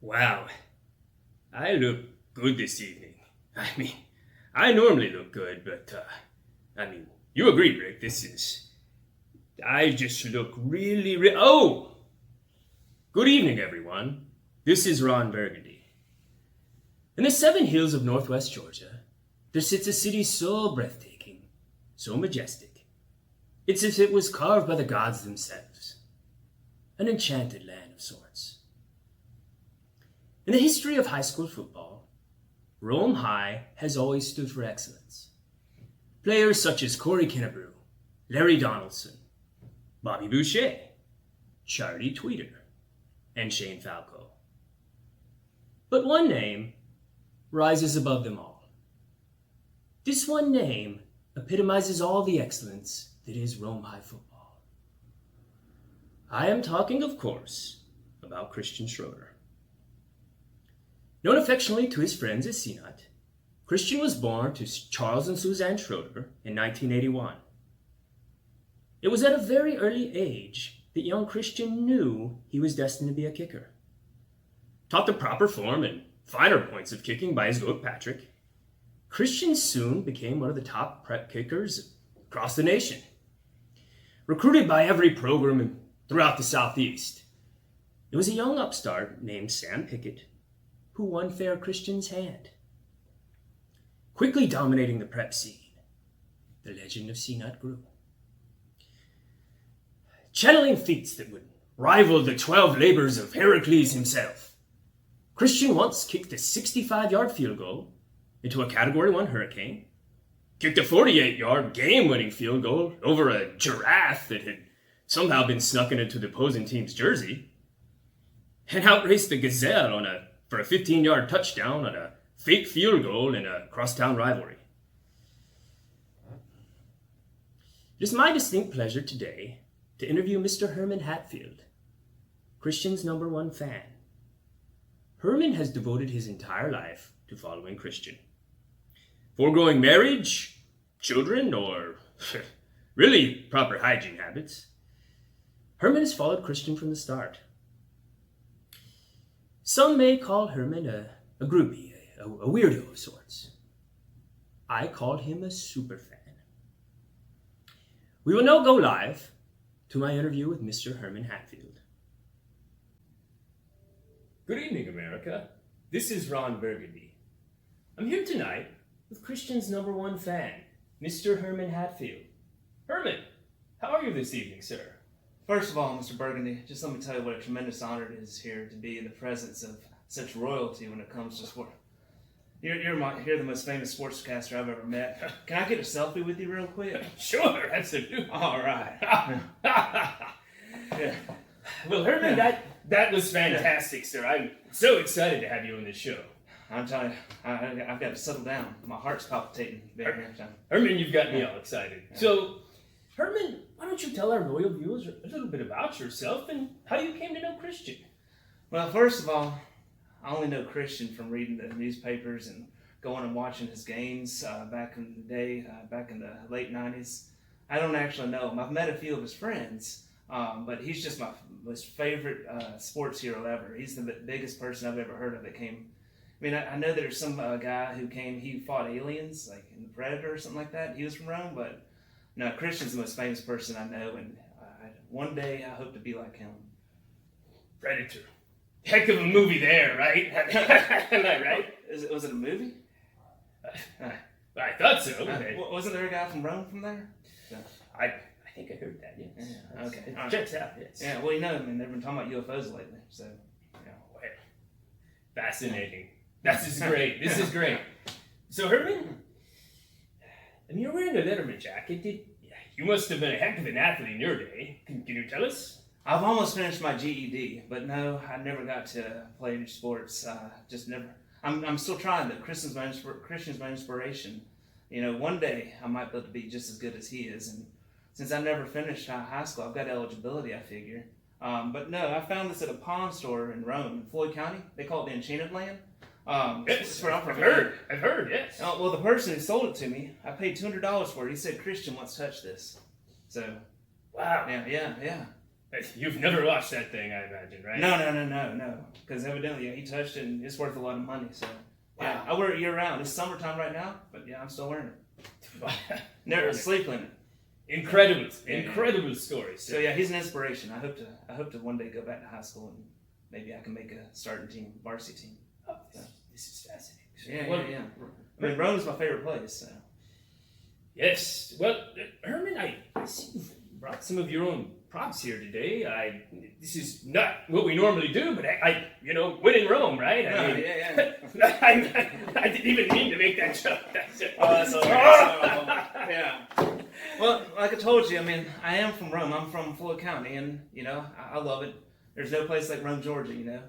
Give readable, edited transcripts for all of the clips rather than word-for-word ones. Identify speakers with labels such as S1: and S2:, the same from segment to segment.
S1: Wow, I look good this evening. I mean, I normally look good, but, you agree, Rick. I just look oh! Good evening, everyone. This is Ron Burgundy. In the 7 hills of northwest Georgia, there sits a city so breathtaking, so majestic. It's as if it was carved by the gods themselves. An enchanted land of sorts. In the history of high school football, Rome High has always stood for excellence. Players such as Corey Kennebrew, Larry Donaldson, Bobby Boucher, Charlie Tweeter, and Shane Falco. But one name rises above them all. This one name epitomizes all the excellence that is Rome High football. I am talking, of course, about Christian Schroeder. Known affectionately to his friends as CNUT, Christian was born to Charles and Suzanne Schroeder in 1981. It was at a very early age that young Christian knew he was destined to be a kicker. Taught the proper form and finer points of kicking by his goat Patrick, Christian soon became one of the top prep kickers across the nation. Recruited by every program throughout the Southeast, it was a young upstart named Sam Pickett who won Fair Christian's hand. Quickly dominating the prep scene, the legend of CNUT grew. Channeling feats that would rival the 12 labors of Heracles himself, Christian once kicked a 65-yard field goal into a Category 1 hurricane, kicked a 48-yard game-winning field goal over a giraffe that had somehow been snuck into the opposing team's jersey, and outraced a gazelle for a 15-yard touchdown on a fake field goal in a crosstown rivalry. It is my distinct pleasure today to interview Mr. Herman Hattfield, Christian's #1 fan. Herman has devoted his entire life to following Christian. Foregoing marriage, children, or really proper hygiene habits, Herman has followed Christian from the start. Some may call Herman a groupie, a weirdo of sorts. I call him a super fan. We will now go live to my interview with Mr. Herman Hattfield. Good evening, America. This is Ron Burgundy. I'm here tonight with Christian's #1 fan, Mr. Herman Hattfield. Herman, how are you this evening, sir?
S2: First of all, Mr. Burgundy, just let me tell you what a tremendous honor it is here to be in the presence of such royalty when it comes to sport. You're the most famous sportscaster I've ever met. Can I get a selfie with you real quick?
S1: Sure, absolutely.
S2: All right.
S1: Yeah. Well, Herman, that was fantastic, sir. I'm so excited to have you on this show.
S2: I'm telling you, I've got to settle down. My heart's palpitating.
S1: Herman, you've got me all excited. Yeah. So, Herman, why don't you tell our loyal viewers a little bit about yourself and how you came to know Christian?
S2: Well, first of all, I only know Christian from reading the newspapers and going and watching his games back in the day, back in the late 90s. I don't actually know him. I've met a few of his friends, but he's just my most favorite sports hero ever. He's the biggest person I've ever heard of that came. I mean, I know there's some guy who came, he fought aliens, like in the Predator or something like that. He was from Rome, but no, Christian's the most famous person I know, and one day I hope to be like him.
S1: Predator. Heck of a movie there, right? Am I right?
S2: Was it a movie?
S1: I thought so.
S2: Wasn't there a guy from Rome from there?
S1: Yeah. I think I heard that, yes.
S2: Yeah, okay.
S1: It checks out, yes.
S2: Yeah, well, they've been talking about UFOs lately, so.
S1: Yeah, well, fascinating. This is great. This is great. So, Herman, you're wearing a Letterman jacket. You must have been a heck of an athlete in your day. Can you tell us?
S2: I've almost finished my GED, but no, I never got to play any sports. Just never. I'm still trying though. Christian's my inspiration. One day I might be able to be just as good as he is. And since I never finished high school, I've got eligibility, I figure. But no, I found this at a pawn store in Rome, in Floyd County. They call it the Enchanted Land.
S1: Yes, I've heard, yes.
S2: Well, the person who sold it to me, I paid $200 for it. He said Christian wants to touch this. So,
S1: wow.
S2: Yeah.
S1: You've never watched that thing, I imagine, right?
S2: No. Because evidently, he touched it, and it's worth a lot of money. So, yeah, I wear it year round. It's summertime right now, but yeah, I'm still wearing it. Never sleep in it.
S1: Incredible stories.
S2: So yeah, he's an inspiration. I hope to one day go back to high school and maybe I can make a starting team, varsity team.
S1: Oh,
S2: So,
S1: this is fascinating.
S2: yeah. I mean, Rome's my favorite place. So.
S1: Yes. Well, Herman, I see you brought some of your own props here today. This is not what we normally do, but I win in Rome, right? I didn't even mean to make that joke.
S2: Oh, that's all right. Yeah. Well, like I told you, I mean, I am from Rome. I'm from Floyd County, and I love it. There's no place like Rome, Georgia.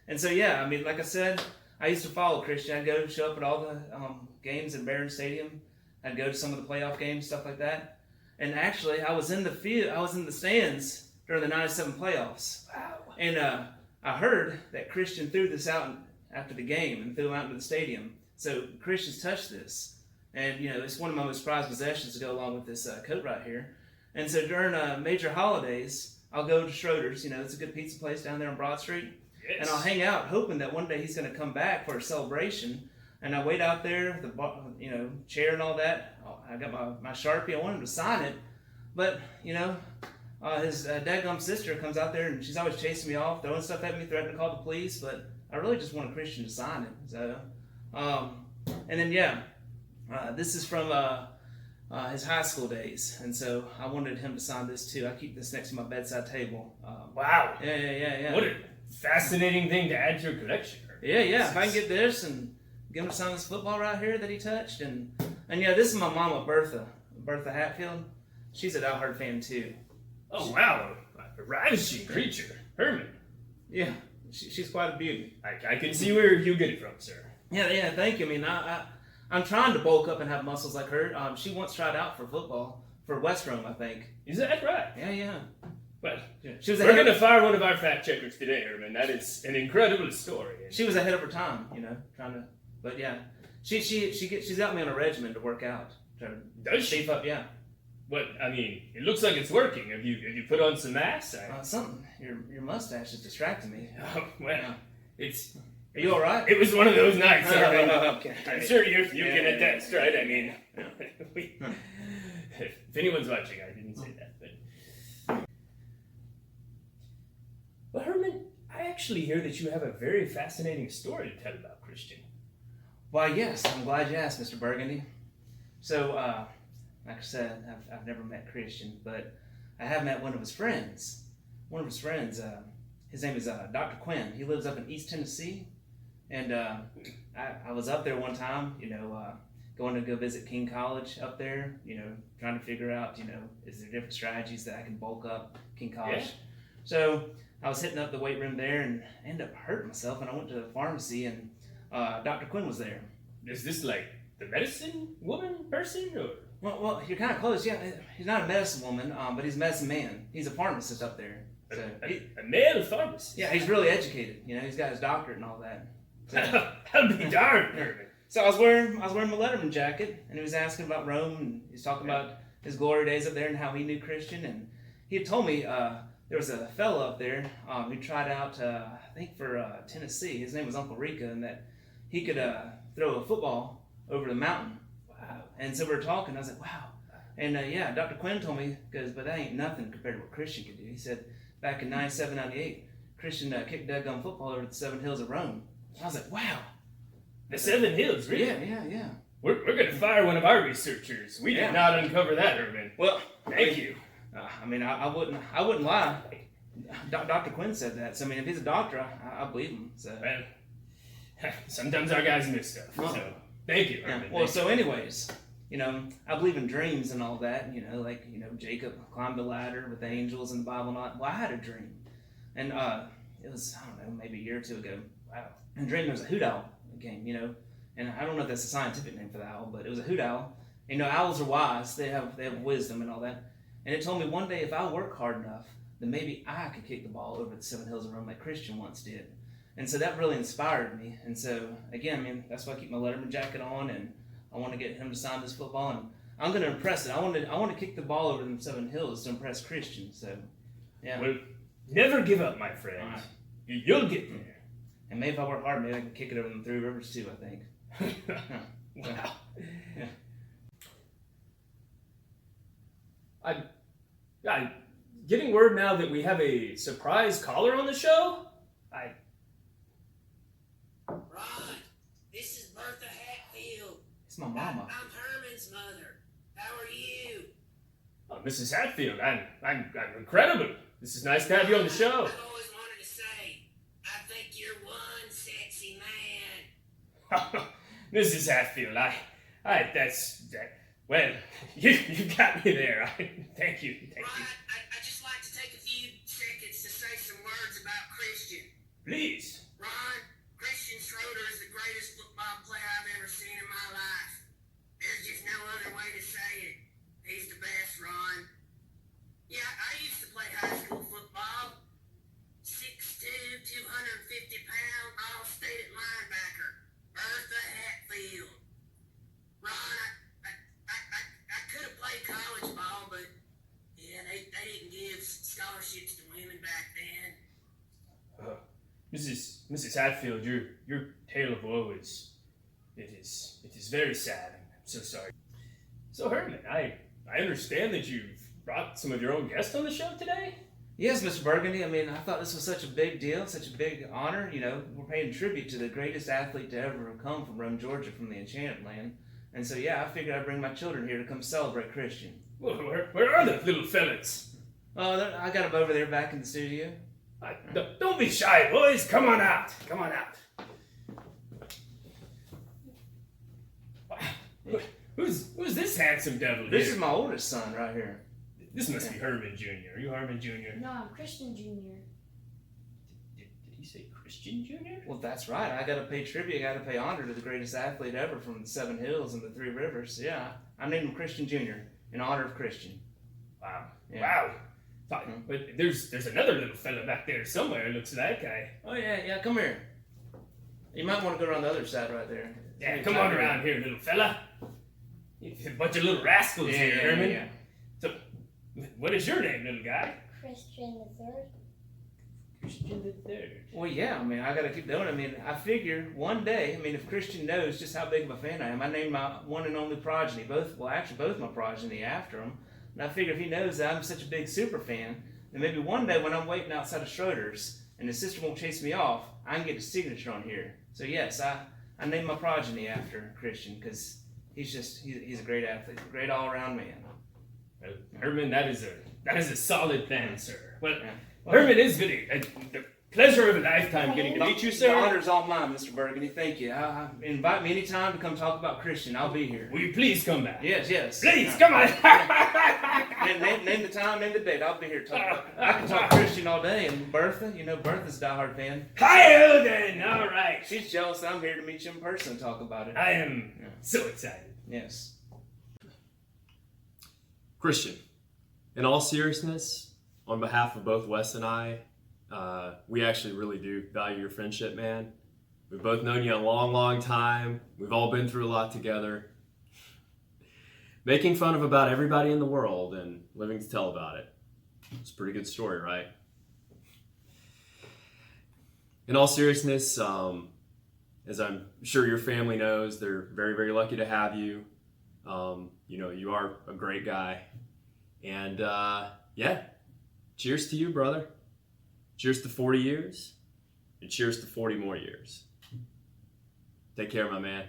S2: And so yeah, I mean, like I said, I used to follow Christian. I'd go show up at all the games in Barron Stadium. I'd go to some of the playoff games, stuff like that. And actually, I was in the field. I was in the stands during the '97 playoffs.
S1: Wow.
S2: And I heard that Christian threw this out after the game and threw it out into the stadium. So Christian's touched this. And, it's one of my most prized possessions to go along with this coat right here. And so during major holidays, I'll go to Schroeder's. It's a good pizza place down there on Broad Street.
S1: Yes.
S2: And I'll hang out hoping that one day he's going to come back for a celebration. And I wait out there, the chair and all that. I got my Sharpie. I want him to sign it. But, his dadgum sister comes out there and she's always chasing me off, throwing stuff at me, threatening to call the police. But I really just want a Christian to sign it. So, and then, this is from his high school days. And so I wanted him to sign this too. I keep this next to my bedside table.
S1: Wow.
S2: Yeah.
S1: What a fascinating thing to add to your collection.
S2: Yeah. If I can get this and get him to sign this football right here that he touched. And this is my mama, Bertha Hattfield. She's a diehard fan too.
S1: Oh, wow. A ravishing creature. Herman.
S2: Yeah, she's quite a beauty.
S1: I can see where you get it from, sir.
S2: Yeah, thank you. I mean, I'm trying to bulk up and have muscles like her. She once tried out for football for West Rome, I think.
S1: Is that right?
S2: Yeah.
S1: Well,
S2: she was
S1: we're going to fire one of our fact checkers today, Herman. That is an incredible story.
S2: She was ahead of her time, trying to. But yeah, she's got me on a regimen to work out.
S1: Does she?
S2: Beef up, yeah.
S1: But I mean, it looks like it's working. Have you put on some mass?
S2: Something. Your mustache is distracting me.
S1: Oh, well, it's.
S2: Are you all right?
S1: It was one of those nights.
S2: Okay.
S1: I'm sure you can attest, right? I mean, if anyone's watching, I didn't say that, but. Well, Herman, I actually hear that you have a very fascinating story to tell about Christian.
S2: Why, yes. I'm glad you asked, Mr. Burgundy. So, like I said, I've never met Christian, but I have met one of his friends. His name is Dr. Quinn. He lives up in East Tennessee, and I was up there one time, going to go visit King College up there, trying to figure out, is there different strategies that I can bulk up King College.
S1: Yeah.
S2: So I was hitting up the weight room there and ended up hurting myself, and I went to the pharmacy, and Dr. Quinn was there.
S1: Is this like the medicine woman person, or?
S2: Well, you're kind of close. Yeah, he's not a medicine woman, but he's a medicine man. He's a pharmacist up there. So
S1: a male pharmacist?
S2: Yeah, he's really educated. He's got his doctorate and all that. So,
S1: I'll be darned, Herman.
S2: So I was wearing my Letterman jacket, and he was asking about Rome, and he was talking about his glory days up there and how he knew Christian. And he had told me there was a fellow up there who tried out, I think, for Tennessee. His name was Uncle Rica, and that he could throw a football over the mountain. Wow. And so we were talking. I was like, wow. And Dr. Quinn told me, but that ain't nothing compared to what Christian could do. He said, back in '97, '98, Christian kicked dadgum football over the 7 hills of Rome. I was like, wow.
S1: The 7 hills, really?
S2: Yeah.
S1: We're going to fire one of our researchers. We did not uncover that, Herman.
S2: Well,
S1: thank you.
S2: I wouldn't lie. Dr. Quinn said that. So, if he's a doctor, I believe him. So.
S1: Well, sometimes our guys miss stuff. So, thank you, Herman.
S2: Yeah. Well, so anyways, I believe in dreams and all that. Jacob climbed the ladder with the angels in the Bible. Well, I had a dream. And it was, I don't know, maybe a year or two ago. Wow. And dream there was a hoot owl game, and I don't know if that's a scientific name for the owl, but it was a hoot owl. Owls are wise; they have wisdom and all that. And it told me one day if I work hard enough, then maybe I could kick the ball over the 7 hills of Rome like Christian once did. And so that really inspired me. And so again, that's why I keep my Letterman jacket on, and I want to get him to sign this football, and I'm going to impress it. I want to kick the ball over them 7 hills to impress Christian. So. Yeah.
S1: Well, never give up, my friend.
S2: All right.
S1: You'll get there.
S2: And maybe if I work hard, maybe I can kick it over the Three Rivers too, I think.
S1: Wow.
S2: Yeah.
S1: I'm getting word now that we have a surprise caller on the show.
S3: Ron, this is Bertha Hatfield.
S2: It's my mama.
S3: I'm Herman's mother. How are you?
S1: Oh, Mrs. Hatfield, I'm incredible. This is nice to have you on the show.
S3: I've always wanted to say, I think you're one sexy man.
S1: Mrs. Hatfield, well, you got me there. Thank you.
S3: Ron, I'd just like to take a few seconds to say some words about Christian.
S1: Please.
S3: Ron, Christian Schroeder is the greatest football player I've ever seen in my life. There's just no other way to say it. He's the best, Ron. Yeah, I used to play high school football. 6'2", 250-pound, all-state linebacker, Bertha Hatfield. Ron, I could have played college ball, but yeah, they didn't give scholarships to women back then.
S1: Mrs. Hatfield, your tale of woe is very sad. I'm so sorry. So Herman, I understand that you've brought some of your own guests on the show today.
S2: Yes, Mr. Burgundy. I mean, I thought this was such a big deal, such a big honor. You know, we're paying tribute to the greatest athlete to ever have come from Rome, Georgia, from the Enchanted Land. And so, yeah, I figured I'd bring my children here to come celebrate Christian.
S1: Well, where are the little fellas?
S2: Oh, I got them over there back in the studio.
S1: Don't be shy, boys. Come on out. Come on out. Who's this handsome devil
S2: This
S1: here?
S2: is my oldest son right here.
S1: This must be Herman Jr. Are you Herman Jr.?
S4: No, I'm Christian Jr.
S1: Did he say Christian Jr.?
S2: Well, that's right. I got to pay tribute. I got to pay honor to the greatest athlete ever from the Seven Hills and the Three Rivers. Yeah, I named him Christian Jr. in honor of Christian.
S1: Wow.
S2: Yeah.
S1: Wow. But there's another little fella back there somewhere, it looks like.
S2: Oh, yeah, come here. You might want to go around the other side right there.
S1: Yeah, come on around here, little fella. A bunch of little rascals here, Herman.
S2: Yeah.
S1: So, what is your name, little guy?
S4: Christian the Third.
S1: Christian the Third.
S2: Well, yeah, I mean, I got to keep doing it. I mean, I figure one day, I mean, if Christian knows just how big of a fan I am, I named my one and only progeny, both my progeny after him. And I figure if he knows that I'm such a big super fan, then maybe one day when I'm waiting outside of Schroeder's and his sister won't chase me off, I can get his signature on here. So yes, I named my progeny after Christian because he's a great athlete, a great all-around man.
S1: Well, Herman, that is a solid plan, sir. Well,
S2: Yeah.
S1: Herman is really the pleasure of a lifetime getting to meet you,
S2: The
S1: sir.
S2: honor's all mine, Mr. Burgundy. Thank you. Invite me anytime to come talk about Christian. I'll be here.
S1: Will you please come back?
S2: Yes.
S1: Please, come on.
S2: Name the time, name the date. I'll be here. I can talk Christian all day. And Bertha, you know Bertha's a diehard fan.
S1: Hi, then. All right.
S2: She's jealous that I'm here to meet you in person and talk about it.
S1: I am so excited.
S2: Yes.
S5: Christian, in all seriousness, on behalf of both Wes and I, we actually really do value your friendship, man. We've both known you a long, long time. We've all been through a lot together. Making fun of about everybody in the world and living to tell about it. It's a pretty good story, right? In all seriousness, as I'm sure your family knows, they're very, very lucky to have you. You know, you are a great guy. And yeah, cheers to you, brother. Cheers to 40 years, and cheers to 40 more years. Take care, my man.